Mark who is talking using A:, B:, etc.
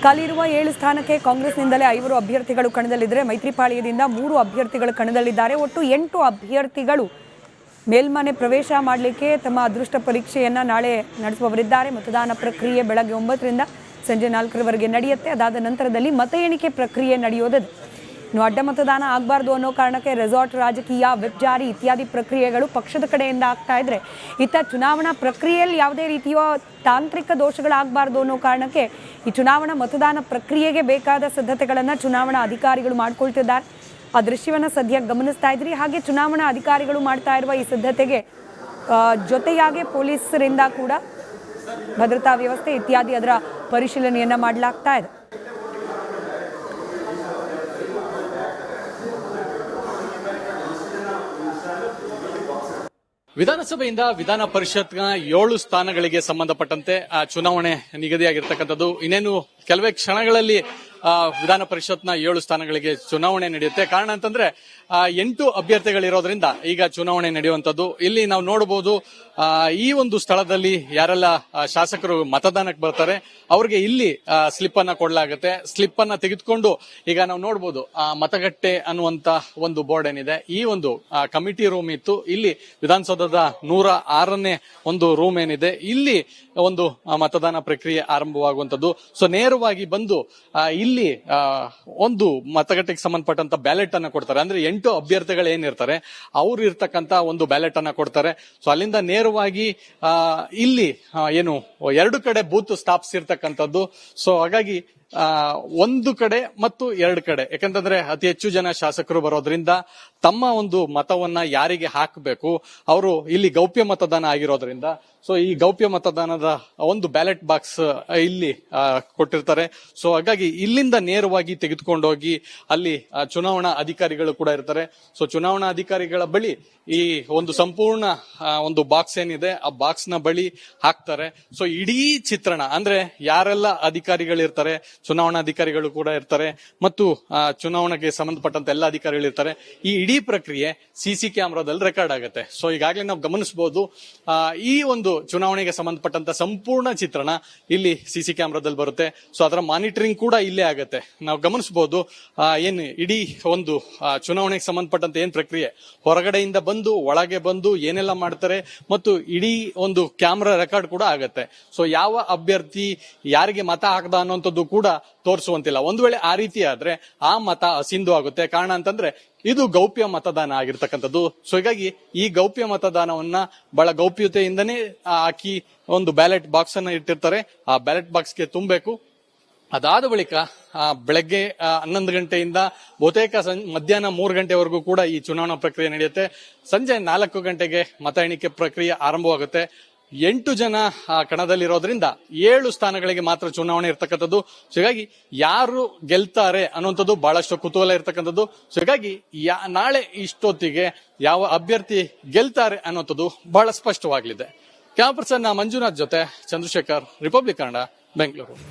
A: ಖಾಲಿರುವ 7 ಸ್ಥಾನಕ್ಕೆ ಕಾಂಗ್ರೆಸ್ನಿಂದಲೇ 5 ಅಭ್ಯರ್ಥಿಗಳು ಕಣದಲ್ಲಿದ್ದರೆ ಮೈತ್ರಿಪಾಳ್ಯದಿಂದ 3 ಅಭ್ಯರ್ಥಿಗಳು ಕಣದಲ್ಲಿದ್ದಾರೆ. ಒಟ್ಟು 8 ಅಭ್ಯರ್ಥಿಗಳು ಮೇಲ್ಮನೆ ಪ್ರವೇಶ ಮಾಡಲಿಕ್ಕೆ ತಮ್ಮ ಅದೃಷ್ಟ ಪರೀಕ್ಷೆಯನ್ನು ನಾಳೆ ನಡೆಸುವವರಿದ್ದಾರೆ. ಮತದಾನ ಪ್ರಕ್ರಿಯೆ ಬೆಳಗ್ಗೆ 9ರಿಂದ ಸಂಜೆ 4ರವರೆಗೆ ನಡೆಯುತ್ತೆ. ಅದಾದ ನಂತರದಲ್ಲಿ ಮತ ಎಣಿಕೆ ಪ್ರಕ್ರಿಯೆ ನಡೆಯೋದಿದೆ. ಇನ್ನು ಅಡ್ಡ ಮತದಾನ ಆಗಬಾರ್ದು ಅನ್ನೋ ಕಾರಣಕ್ಕೆ ರೆಸಾರ್ಟ್ ರಾಜಕೀಯ, ವಿಪ್ ಜಾರಿ ಇತ್ಯಾದಿ ಪ್ರಕ್ರಿಯೆಗಳು ಪಕ್ಷದ ಕಡೆಯಿಂದ ಆಗ್ತಾ ಇದ್ರೆ, ಇತ್ತ ಚುನಾವಣಾ ಪ್ರಕ್ರಿಯೆಯಲ್ಲಿ ಯಾವುದೇ ರೀತಿಯ ತಾಂತ್ರಿಕ ದೋಷಗಳಾಗಬಾರ್ದು ಅನ್ನೋ ಕಾರಣಕ್ಕೆ ಈ ಚುನಾವಣಾ ಮತದಾನ ಪ್ರಕ್ರಿಯೆಗೆ ಬೇಕಾದ ಸಿದ್ಧತೆಗಳನ್ನು ಚುನಾವಣಾ ಅಧಿಕಾರಿಗಳು ಮಾಡ್ಕೊಳ್ತಿದ್ದಾರೆ. ಆ ದೃಶ್ಯವನ್ನು ಸದ್ಯ ಗಮನಿಸ್ತಾ ಇದ್ರಿ. ಹಾಗೆ ಚುನಾವಣಾ ಅಧಿಕಾರಿಗಳು ಮಾಡ್ತಾ ಇರುವ ಈ ಸಿದ್ಧತೆಗೆ ಜೊತೆಯಾಗಿ ಪೊಲೀಸರಿಂದ ಕೂಡ ಭದ್ರತಾ ವ್ಯವಸ್ಥೆ ಇತ್ಯಾದಿ ಅದರ ಪರಿಶೀಲನೆಯನ್ನ ಮಾಡಲಾಗ್ತಾ ಇದೆ.
B: ವಿಧಾನಸಭೆಯಿಂದ ವಿಧಾನ ಪರಿಷತ್ನ 7 ಸ್ಥಾನಗಳಿಗೆ ಸಂಬಂಧಪಟ್ಟಂತೆ ಚುನಾವಣೆ ನಿಗದಿಯಾಗಿರ್ತಕ್ಕಂಥದ್ದು. ಇನ್ನೇನು ಕೆಲವೇ ಕ್ಷಣಗಳಲ್ಲಿ ವಿಧಾನ ಪರಿಷತ್ನ 7 ಸ್ಥಾನಗಳಿಗೆ ಚುನಾವಣೆ ನಡೆಯುತ್ತೆ. ಕಾರಣ ಅಂತಂದ್ರೆ 8 ಅಭ್ಯರ್ಥಿಗಳಿರೋದ್ರಿಂದ ಈಗ ಚುನಾವಣೆ ನಡೆಯುವಂತದ್ದು. ಇಲ್ಲಿ ನಾವು ನೋಡಬಹುದು, ಈ ಒಂದು ಸ್ಥಳದಲ್ಲಿ ಯಾರೆಲ್ಲ ಶಾಸಕರು ಮತದಾನಕ್ಕೆ ಬರ್ತಾರೆ ಅವ್ರಿಗೆ ಇಲ್ಲಿ ಸ್ಲಿಪ್ ಅನ್ನ ಕೊಡಲಾಗುತ್ತೆ. ಸ್ಲಿಪ್ ಅನ್ನ ತೆಗೆದುಕೊಂಡು ಈಗ ನಾವು ನೋಡಬಹುದು ಮತಗಟ್ಟೆ ಅನ್ನುವಂತ ಒಂದು ಬೋರ್ಡ್ ಏನಿದೆ, ಈ ಒಂದು ಕಮಿಟಿ ರೂಮ್ ಇತ್ತು. ಇಲ್ಲಿ ವಿಧಾನಸೌಧದ 106ನೇ ಒಂದು ರೂಮ್ ಏನಿದೆ, ಇಲ್ಲಿ ಒಂದು ಮತದಾನ ಪ್ರಕ್ರಿಯೆ ಆರಂಭವಾಗುವಂತದ್ದು. ಸೊ ನೇರವಾಗಿ ಬಂದು ಇಲ್ಲಿ ಒಂದು ಮತಗಟ್ಟೆಗೆ ಸಂಬಂಧಪಟ್ಟಂತ ಬ್ಯಾಲೆಟ್ ಅನ್ನ ಕೊಡ್ತಾರೆ. ಅಂದ್ರೆ 8 ಅಭ್ಯರ್ಥಿಗಳು ಏನಿರ್ತಾರೆ ಅವ್ರು ಇರ್ತಕ್ಕಂತ ಒಂದು ಬ್ಯಾಲೆಟ್ ಅನ್ನ ಕೊಡ್ತಾರೆ. ಸೊ ಅಲ್ಲಿಂದ ನೇರವಾಗಿ ಇಲ್ಲಿ ಏನು 2 ಕಡೆ ಬೂತ್ ಸ್ಥಾಪಿಸಿರ್ತಕ್ಕಂಥದ್ದು. ಸೊ ಹಾಗಾಗಿ ಒಂದು ಕಡೆ ಮತ್ತು 2 ಕಡೆ, ಯಾಕಂತಂದ್ರೆ ಅತಿ ಹೆಚ್ಚು ಜನ ಶಾಸಕರು ಬರೋದ್ರಿಂದ ತಮ್ಮ ಒಂದು ಮತವನ್ನ ಯಾರಿಗೆ ಹಾಕಬೇಕು ಅವರು ಇಲ್ಲಿ ಗೌಪ್ಯ ಮತದಾನ ಆಗಿರೋದ್ರಿಂದ ಸೊ ಈ ಗೌಪ್ಯ ಮತದಾನದ ಒಂದು ಬ್ಯಾಲೆಟ್ ಬಾಕ್ಸ್ ಇಲ್ಲಿ ಕೊಟ್ಟಿರ್ತಾರೆ. ಸೊ ಹಾಗಾಗಿ ಇಲ್ಲಿಂದ ನೇರವಾಗಿ ತೆಗೆದುಕೊಂಡೋಗಿ ಅಲ್ಲಿ ಚುನಾವಣಾ ಅಧಿಕಾರಿಗಳು ಕೂಡ ಇರ್ತಾರೆ. ಸೊ ಚುನಾವಣಾ ಅಧಿಕಾರಿಗಳ ಬಳಿ ಈ ಒಂದು ಸಂಪೂರ್ಣ ಒಂದು ಬಾಕ್ಸ್ ಏನಿದೆ ಆ ಬಾಕ್ಸ್ ನ ಬಳಿ ಹಾಕ್ತಾರೆ. ಸೊ ಇಡೀ ಚಿತ್ರಣ ಅಂದ್ರೆ ಯಾರೆಲ್ಲ ಅಧಿಕಾರಿಗಳಿರ್ತಾರೆ, ಚುನಾವಣಾಧಿಕಾರಿಗಳು ಕೂಡ ಇರ್ತಾರೆ ಮತ್ತು ಚುನಾವಣೆಗೆ ಸಂಬಂಧಪಟ್ಟಂತ ಎಲ್ಲ ಅಧಿಕಾರಿಗಳು ಇರ್ತಾರೆ. ಈ ಇಡೀ ಪ್ರಕ್ರಿಯೆ ಸಿಸಿ ಕ್ಯಾಮೆರಾದಲ್ಲಿ ರೆಕಾರ್ಡ್ ಆಗುತ್ತೆ. ಸೊ ಈಗಾಗಲೇ ನಾವು ಗಮನಿಸಬಹುದು, ಈ ಒಂದು ಚುನಾವಣೆಗೆ ಸಂಬಂಧಪಟ್ಟಂತ ಸಂಪೂರ್ಣ ಚಿತ್ರಣ ಇಲ್ಲಿ ಸಿಸಿ ಕ್ಯಾಮೆರಾದಲ್ಲಿ ಬರುತ್ತೆ. ಸೊ ಅದರ ಮಾನಿಟರಿಂಗ್ ಕೂಡ ಇಲ್ಲೇ ಆಗುತ್ತೆ. ನಾವು ಗಮನಿಸಬಹುದು ಏನು ಇಡೀ ಒಂದು ಚುನಾವಣೆಗೆ ಸಂಬಂಧಪಟ್ಟಂತ ಏನ್ ಪ್ರಕ್ರಿಯೆ, ಹೊರಗಡೆಯಿಂದ ಬಂದು ಒಳಗೆ ಬಂದು ಏನೆಲ್ಲ ಮಾಡ್ತಾರೆ ಮತ್ತು ಇಡೀ ಒಂದು ಕ್ಯಾಮೆರಾ ರೆಕಾರ್ಡ್ ಕೂಡ ಆಗತ್ತೆ. ಸೊ ಯಾವ ಅಭ್ಯರ್ಥಿ ಯಾರಿಗೆ ಮತ ಹಾಕದ ಅನ್ನುವಂಥದ್ದು ಕೂಡ ತೋರಿಸುವಂತಿಲ್ಲ. ಒಂದು ವೇಳೆ ಆ ರೀತಿ ಆದ್ರೆ ಆ ಮತ ಅಸಿಂಧು ಆಗುತ್ತೆ. ಕಾರಣ ಅಂತಂದ್ರೆ ಇದು ಗೌಪ್ಯ ಮತದಾನ ಆಗಿರ್ತಕ್ಕಂಥದ್ದು. ಸೊ ಹೀಗಾಗಿ ಈ ಗೌಪ್ಯ ಮತದಾನವನ್ನ ಬಹಳ ಗೌಪ್ಯತೆಯಿಂದನೇ ಹಾಕಿ ಒಂದು ಬ್ಯಾಲೆಟ್ ಬಾಕ್ಸ್ ಅನ್ನ ಇಟ್ಟಿರ್ತಾರೆ. ಆ ಬ್ಯಾಲೆಟ್ ಬಾಕ್ಸ್ಗೆ ತುಂಬಬೇಕು. ಅದಾದ ಬಳಿಕ ಬೆಳಗ್ಗೆ 11 ಗಂಟೆಯಿಂದ ಬಹುತೇಕ ಮಧ್ಯಾಹ್ನ 3 ಗಂಟೆವರೆಗೂ ಕೂಡ ಈ ಚುನಾವಣಾ ಪ್ರಕ್ರಿಯೆ ನಡೆಯುತ್ತೆ. ಸಂಜೆ 4 ಗಂಟೆಗೆ ಮತ ಎಣಿಕೆ ಪ್ರಕ್ರಿಯೆ ಆರಂಭವಾಗುತ್ತೆ. 8 ಜನ ಕಣದಲ್ಲಿರೋದ್ರಿಂದ 7 ಸ್ಥಾನಗಳಿಗೆ ಮಾತ್ರ ಚುನಾವಣೆ ಇರ್ತಕ್ಕಂಥದ್ದು. ಸೊ ಹೀಗಾಗಿ ಯಾರು ಗೆಲ್ತಾರೆ ಅನ್ನುವಂಥದ್ದು ಬಹಳಷ್ಟು ಕುತೂಹಲ ಇರ್ತಕ್ಕಂಥದ್ದು. ಸೊ ಹೀಗಾಗಿ ನಾಳೆ ಇಷ್ಟೊತ್ತಿಗೆ ಯಾವ ಅಭ್ಯರ್ಥಿ ಗೆಲ್ತಾರೆ ಅನ್ನುವಂಥದ್ದು ಬಹಳ ಸ್ಪಷ್ಟವಾಗಲಿದೆ. ಕ್ಯಾಮರಾ ಪರ್ಸನ್ ಮಂಜುನಾಥ್ ಜೊತೆ ಚಂದ್ರಶೇಖರ್, ರಿಪಬ್ಲಿಕ್ ಕನ್ನಡ, ಬೆಂಗಳೂರು.